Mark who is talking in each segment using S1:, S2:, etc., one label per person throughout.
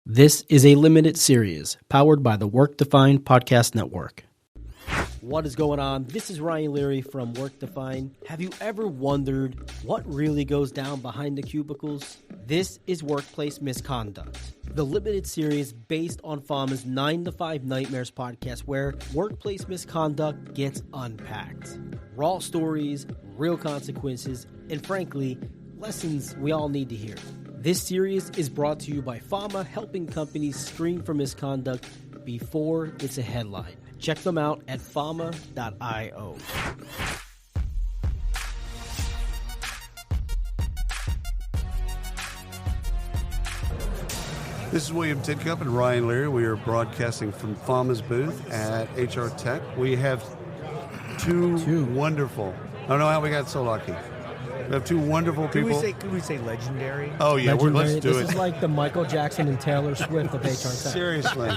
S1: This is a limited series powered by the Work Defined Podcast Network. What is going on? This is Ryan Leary from Work Defined. Have you ever wondered what really goes down behind the cubicles? This is Workplace Misconduct, the limited series based on FAMA's 9 to 5 Nightmares podcast, where workplace misconduct gets unpacked. Raw stories, real consequences, and frankly, lessons we all need to hear. This series is brought to you by FAMA, helping companies screen for misconduct before it's a headline. Check them out at fama.io.
S2: This is William Tidcup and Ryan Leary. We are broadcasting from FAMA's booth at HR Tech. We have two wonderful. I don't know how we got so lucky. We have two wonderful people.
S3: Could we say legendary?
S2: Oh, yeah,
S1: Legendary.
S2: let's do
S1: This
S2: it.
S1: is like the Michael Jackson and Taylor Swift of HR Tech.
S2: Seriously.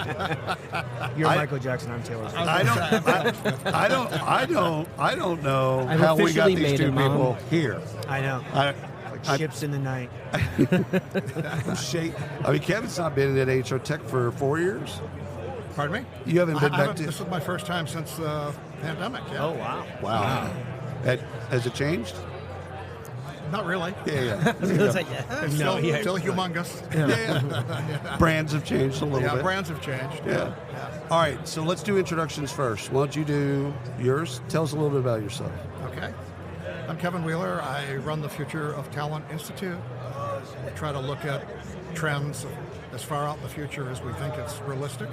S3: You're Michael Jackson, I'm Taylor Swift.
S2: I don't know
S1: I've
S2: how we got
S1: officially
S2: these
S1: made
S2: two
S1: it, Mom.
S2: people here.
S3: I know. Like ships in the night.
S2: I mean, Kevin's not been at HR Tech for 4 years.
S4: Pardon me?
S2: You haven't been back to...
S4: This is my first time since the pandemic. Yeah.
S3: Oh, wow.
S2: Wow. Has it changed?
S4: Not really.
S2: Yeah.
S4: It's still humongous.
S2: Yeah. Brands have changed a little bit.
S4: Brands have changed.
S2: Yeah. All right, so let's do introductions first. Why don't you do yours? Tell us a little bit about yourself.
S4: Okay. I'm Kevin Wheeler. I run the Future of Talent Institute. We try to look at trends as far out in the future as we think it's realistic.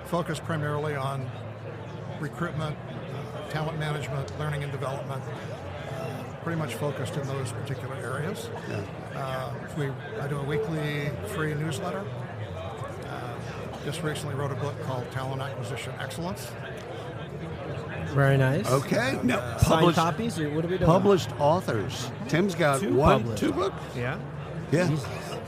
S4: Focus primarily on recruitment, talent management, learning and development. Pretty much focused in those particular areas. Yeah. I do a weekly free newsletter. Just recently wrote a book called Talent Acquisition Excellence.
S1: Very nice.
S2: Okay. Now,
S1: Signed copies, or what are we doing?
S2: Published authors. Tim's got two books?
S3: Yeah.
S2: Yeah.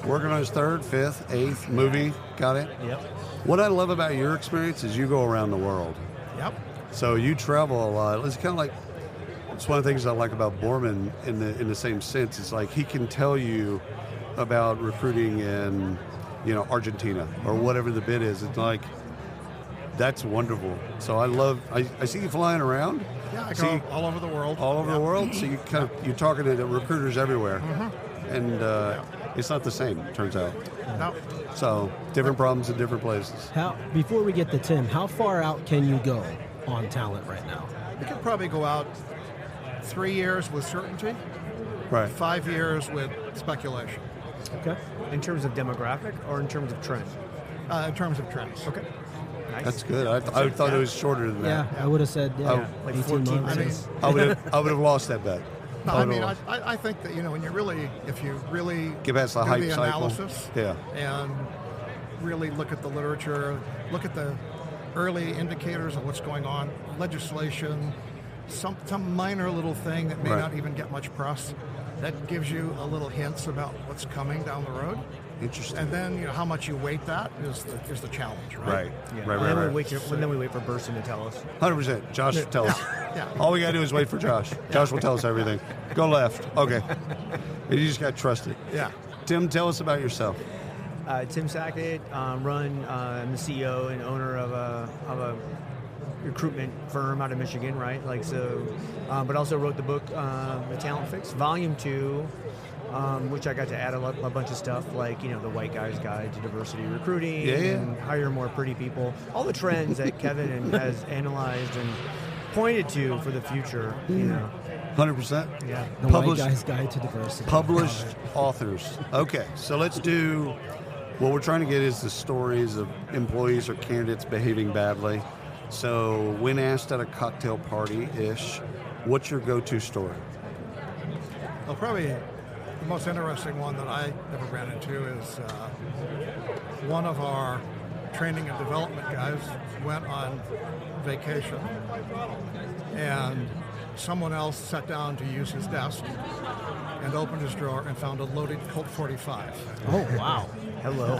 S2: Working on his third, fifth, eighth movie. Got it?
S3: Yep.
S2: What I love about your experience is you go around the world.
S4: Yep.
S2: So you travel a lot. It's kind of like, it's one of the things I like about Borman in the same sense. It's like he can tell you about recruiting in, Argentina or whatever the bid is. It's like, that's wonderful. So I see you flying around.
S4: Yeah, I go all over the world.
S2: All over the world. So you're talking to recruiters everywhere.
S4: Mm-hmm.
S2: And it's not the same, it turns out.
S4: No.
S2: So different problems in different places.
S1: Before we get to Tim, how far out can you go on talent right now?
S4: We could probably go out 3 years with certainty,
S2: Right.
S4: 5 years with speculation.
S1: Okay.
S3: In terms of demographic or in terms of trend?
S4: In terms of trends.
S3: Okay. Nice.
S2: That's good. I thought it was shorter than that.
S1: Yeah, I would have said
S3: like
S1: 18
S3: 14
S1: months.
S3: minutes.
S2: I would have lost that bet.
S4: No, I think that, when if you really
S2: Give us a
S4: do
S2: hype
S4: the
S2: cycle.
S4: analysis
S2: Yeah.
S4: and really look at the literature, look at the early indicators of what's going on, legislation, some minor little thing that may
S2: Right.
S4: not even get much press, that gives you a little hints about what's coming down the road.
S2: Interesting.
S4: And then, how much you weight that is the challenge, right?
S2: Right.
S3: Yeah.
S2: Right.
S3: And then we wait for Burson to tell us.
S2: 100%. Josh will tell us.
S4: Yeah.
S2: All we got to do is wait for Josh. Josh will tell us everything. Go left. Okay. And you just got to trust it.
S4: Yeah.
S2: Tim, tell us about yourself.
S3: Tim Sackett, I'm the CEO and owner of a recruitment firm out of Michigan, right? But also wrote the book, The Talent Fix, Volume 2, which I got to add a bunch of stuff like, the White Guy's Guide to Diversity Recruiting, and hire more pretty people. All the trends that Kevin has analyzed and pointed to for the future,
S2: 100%?
S3: Yeah.
S1: The White Guy's Guide to Diversity.
S2: Published authors. Okay, so let's do, what we're trying to get is the stories of employees or candidates behaving badly. So when asked at a cocktail party-ish, what's your go-to story?
S4: Well, probably the most interesting one that I ever ran into is one of our training and development guys went on vacation, and someone else sat down to use his desk and opened his drawer and found a loaded Colt 45.
S1: Oh, wow.
S3: Hello.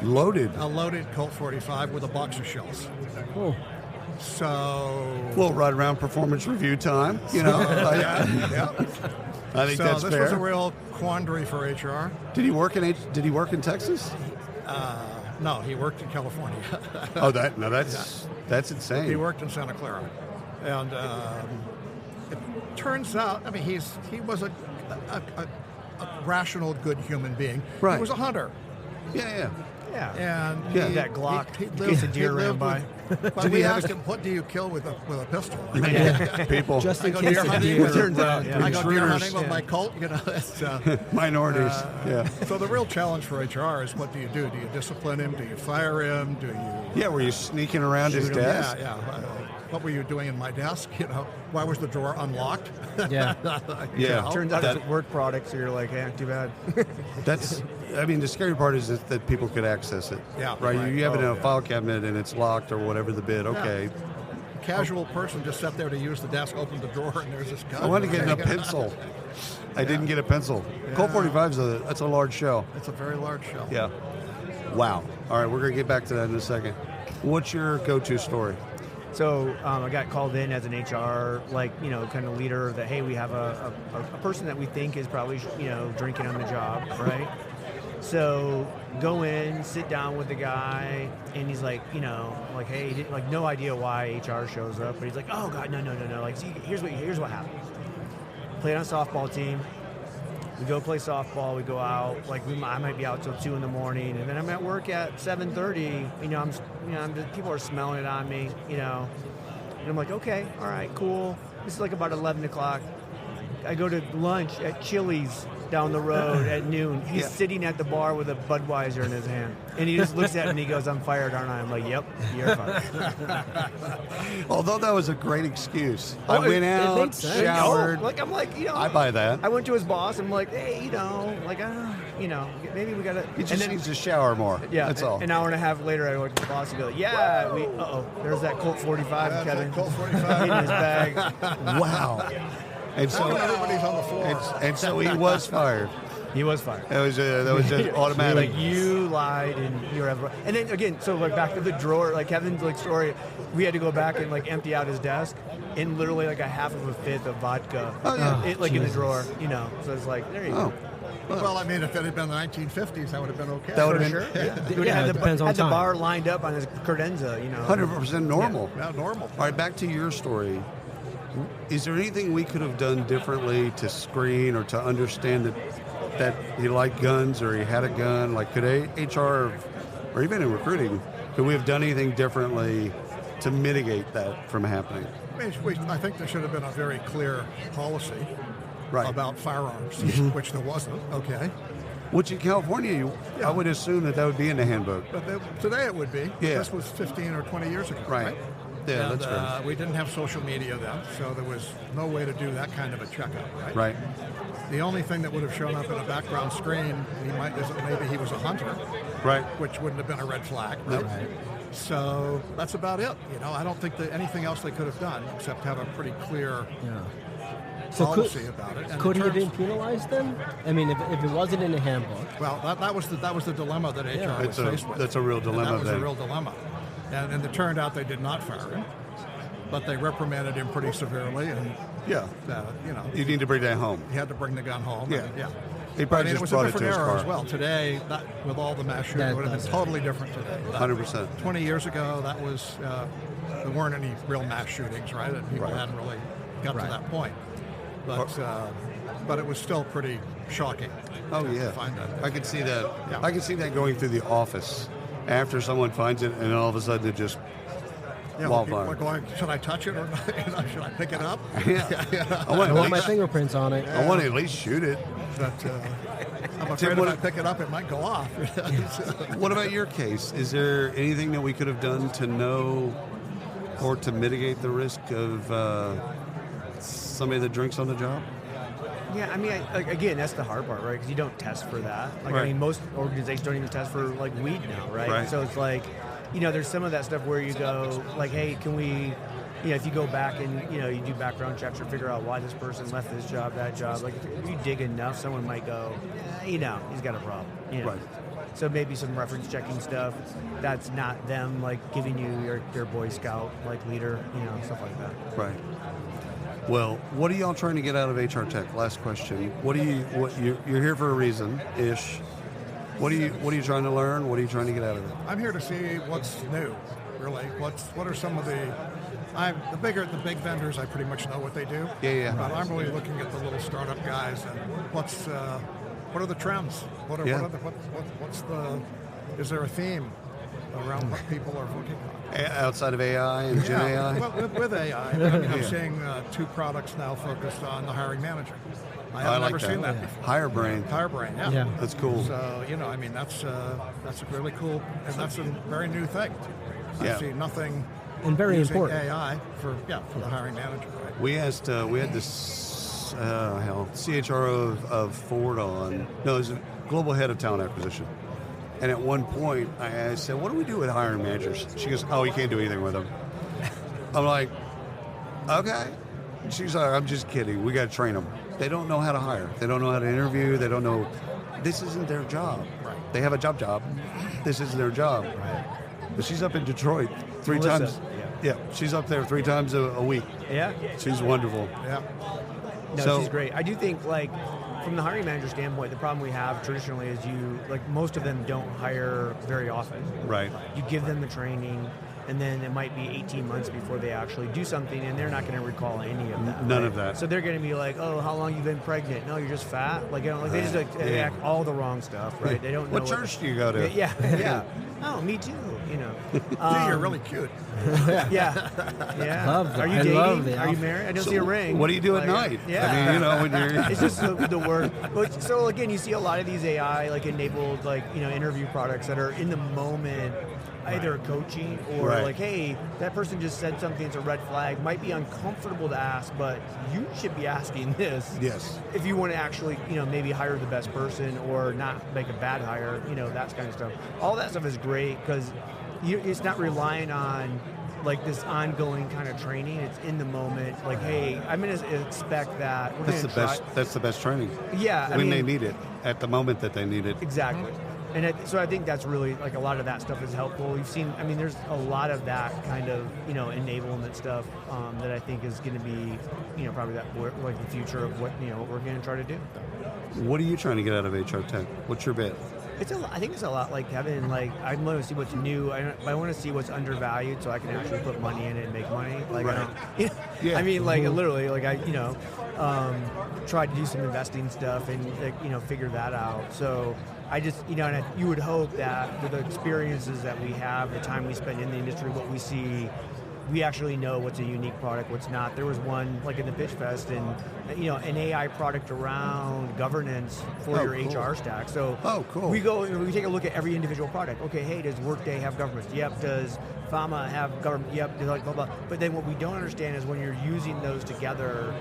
S2: Loaded.
S4: A loaded Colt 45 with a box of shells.
S1: Oh.
S4: So...
S2: Well, right around performance review time,
S4: Yeah.
S2: I think
S4: so
S2: that's
S4: this
S2: fair.
S4: was a real quandary for HR.
S2: Did he work in Texas?
S4: No, he worked in California.
S2: That's insane.
S4: He worked in Santa Clara, and it turns out, I mean, he was a rational, good human being.
S2: Right.
S4: He was a hunter.
S2: Yeah.
S4: And
S3: that Glock.
S4: He
S3: in case a deer ran by.
S4: But we asked him, "What do you kill with a pistol?"
S2: People.
S1: Just
S4: I
S1: in
S4: go
S1: case
S4: deer
S1: a
S4: hunting.
S1: deer
S3: Turns out,
S1: ran.
S4: I go deer
S2: Intruders.
S4: hunting with my Colt. It's,
S2: Minorities. Yeah.
S4: So the real challenge for HR is, what do you do? Do you discipline him? Do you fire him? Do you?
S2: Yeah, were you sneaking around his
S4: shoot him?
S2: desk?
S4: Yeah. What were you doing in my desk? Why was the drawer unlocked?
S1: Yeah.
S2: Yeah.
S3: Turns out it's a work product, so you're like, too bad.
S2: The scary part is that people could access it.
S4: Yeah,
S2: Right?
S4: right.
S2: You have it in a file cabinet and it's locked or whatever the bid. Okay.
S4: Casual person just sat there to use the desk, opened the drawer, and there's this gun.
S2: I wanted to get a pencil. I didn't get a pencil. Colt 45 that's a large shell.
S4: It's a very large shell.
S2: Yeah. Wow. All right, we're going to get back to that in a second. What's your go-to story?
S3: So I got called in as an HR, kind of leader that, hey, we have a person that we think is probably, drinking on the job, right? So go in, sit down with the guy, and he's like, hey, he didn't, no idea why HR shows up, but he's like, oh God, no. Like, see, here's what happened. Played on a softball team. We go play softball. We go out. I might be out till 2 a.m, and then I'm at work at 7:30. People are smelling it on me. And I'm like, okay, all right, cool. This is about 11 o'clock. I go to lunch at Chili's down the road at noon. He's sitting at the bar with a Budweiser in his hand, and he just looks at me and he goes, "I'm fired, aren't I?" I'm like, "Yep, you're fired."
S2: Although that was a great excuse.
S3: Oh,
S2: I went
S3: it
S2: out,
S3: made sense.
S2: showered.
S3: I
S2: buy that.
S3: I went to his boss. I'm like, hey, maybe we gotta.
S2: He just needs to shower more.
S3: Yeah,
S2: That's all.
S3: An hour and a half later, I went to the boss and go, there's that Colt 45,
S4: That's
S3: Kevin.
S4: that Colt 45.
S3: In his bag.
S2: Wow. And so
S4: Everybody's on the floor.
S2: and so he was fired.
S3: He was fired.
S2: That was just automatic.
S3: You lied and you were everywhere. And then again, so back to the drawer, Kevin's story, we had to go back and empty out his desk, and literally a half of a fifth of vodka, in the drawer, So it's there you go.
S4: Well, if it had been the 1950s, that would have been okay.
S2: That would have
S3: Sure.
S2: been
S3: Yeah. He would have
S1: depends on
S3: had the
S1: time.
S3: bar lined up on his credenza,
S2: 100% normal.
S4: Yeah, normal.
S2: All right, back to your story. Is there anything we could have done differently to screen or to understand that he liked guns or he had a gun? Could HR or even in recruiting, could we have done anything differently to mitigate that from happening?
S4: I think there should have been a very clear policy about firearms, which there wasn't. Okay.
S2: Which in California, I would assume that would be in the handbook.
S4: But today it would be.
S2: Yeah.
S4: This was 15 or 20 years ago.
S2: Right. Yeah,
S4: And,
S2: that's fair.
S4: we didn't have social media then, so there was no way to do that kind of a checkup, right?
S2: Right.
S4: The only thing that would have shown up in a background screen, is that maybe he was a hunter,
S2: Right.
S4: which wouldn't have been a red flag, right?
S2: Nope.
S4: So that's about it. I don't think that anything else they could have done except have a pretty clear policy about it. And
S1: Could
S4: in
S1: he have
S4: terms-
S1: been penalized then? If it wasn't in the handbook.
S4: Well, that was the dilemma that HR was faced with.
S2: That's a real
S4: And
S2: dilemma
S4: that was
S2: then.
S4: a real dilemma. And it turned out they did not fire him, but they reprimanded him pretty severely. And
S2: Yeah. You need to bring that home.
S4: he had to bring the gun home.
S2: Yeah.
S4: And, yeah.
S2: He probably
S4: it
S2: just
S4: was
S2: brought
S4: a
S2: it to
S4: different
S2: his
S4: era
S2: car.
S4: as well. Today, with all the mass shooting,
S1: That
S4: it would have
S1: does
S4: been
S1: it.
S4: totally different today.
S2: 100%.
S4: 20 years ago, that was there weren't any real mass shootings, right? And people hadn't really got to that point. But it was still pretty shocking.
S2: Oh
S4: to
S2: yeah,
S4: find that.
S2: I could see that.
S4: Yeah.
S2: I could see that going through the office after someone finds it, and all of a sudden it just
S4: People
S2: wildfire.
S4: are going, should I touch it or not? Should I pick it up?
S2: Yeah. I
S1: I
S2: want
S1: want my fingerprints on it.
S2: I want to at least shoot it.
S4: But I'm afraid
S2: what-
S4: if I pick it up, it might go off.
S2: What about your case? Is there anything that we could have done to know or to mitigate the risk of somebody that drinks on the job?
S3: Yeah, again, that's the hard part, right? Because you don't test for that.
S2: Right.
S3: Most organizations don't even test for weed now, right?
S2: Right.
S3: So it's there's some of that stuff where you go, hey, can we, if you go back and you do background checks or figure out why this person left this job, that job. If you dig enough, someone might go, he's got a problem.
S2: Right.
S3: So maybe some reference checking stuff. That's not them giving you your Boy Scout leader, stuff like that.
S2: Right. Well, what are y'all trying to get out of HR Tech? Last question. You're here for a reason, ish. What are you trying to learn? What are you trying to get out of it?
S4: I'm here to see what's new, really. What are some of the big vendors, I pretty much know what they do.
S2: Yeah.
S4: But I'm really looking at the little startup guys and what are the trends? Is there a theme around what people are looking at?
S2: Outside of AI and Gen AI?
S4: Well, with AI. I'm seeing 2 products now focused on the hiring manager. I have never seen that before.
S2: Hire Brain,
S4: yeah.
S2: That's cool.
S4: So, that's really cool, and that's a very new thing. I see nothing
S1: and very
S4: using
S1: important
S4: AI for the hiring manager. Right?
S2: We had this CHRO of Ford on. No, it was a global head of talent acquisition. And at one point, I said, "What do we do with hiring managers?" She goes, "Oh, you can't do anything with them." I'm like, "Okay." She's like, "I'm just kidding. We got to train them. They don't know how to hire. They don't know how to interview. They don't know. This isn't their job.
S4: Right.
S2: They have a job. This isn't their job."
S1: Right.
S2: But she's up in Detroit 3 times. Yeah, she's up there 3 times a week.
S3: Yeah.
S2: She's wonderful.
S4: Yeah.
S3: No, she's great. I do think, from the hiring manager standpoint, the problem we have traditionally is most of them don't hire very often.
S2: Right.
S3: You give them the training, and then it might be 18 months before they actually do something, and they're not going to recall any of that.
S2: None of that.
S3: So they're going to be like, "Oh, how long you been pregnant? No, you're just fat." They just act all the wrong stuff, right? They don't know
S2: what church do you go to?
S3: Yeah. Oh, me too.
S4: Gee, you're really cute.
S3: Yeah.
S1: Love that.
S3: Are you dating? Are you married? I don't see a ring.
S2: What do you do at night?
S3: Yeah.
S2: I mean, when you're...
S3: It's just the work. But, so again, you see a lot of these AI enabled interview products that are in the moment, either coaching or hey, that person just said something, it's a red flag, might be uncomfortable to ask, but you should be asking this.
S2: Yes.
S3: If you want to actually, maybe hire the best person or not make a bad hire, that kind of stuff. All that stuff is great because it's not relying on this ongoing kind of training. It's in the moment. Hey, I'm going to expect that.
S2: That's the best training.
S3: Yeah.
S2: When they need it, at the moment that they need it.
S3: Exactly. And so I think that's really, a lot of that stuff is helpful. We've seen, there's a lot of that kind of, enablement stuff that I think is going to be, probably the future of what we're going to try to do.
S2: What are you trying to get out of HR Tech? What's your bet?
S3: I think it's a lot like Kevin. I want to see what's new. I want to see what's undervalued, so I can actually put money in it and make money.
S2: Yeah.
S3: Literally, I tried to do some investing stuff and figure that out. So I just and you would hope that with the experiences that we have, the time we spend in the industry, what we see, we actually know what's a unique product, what's not. There was one in the Pitch Fest, and an AI product around governance for your
S2: cool.
S3: HR stack. So
S2: cool.
S3: we take a look at every individual product. Okay, hey, does Workday have governance? Yep. Does Fama have government? Yep. Blah blah. But then what we don't understand is when you're using those together.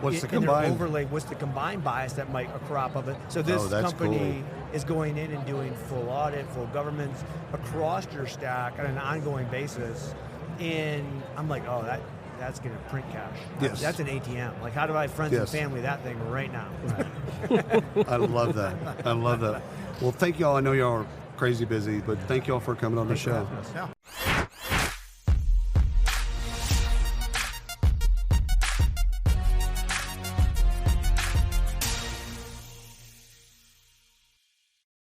S2: What's the
S3: combined overlay? What's the combined bias that might crop of it? So this company is going in and doing full audit, full governance across your stack on an ongoing basis. And I'm like, oh, that's going to print cash.
S2: Yes.
S3: That's an ATM. How do I friends and family that thing right now?
S2: I love that. Well, thank y'all. I know y'all are crazy busy, but thank y'all for coming on the show.
S4: Yeah.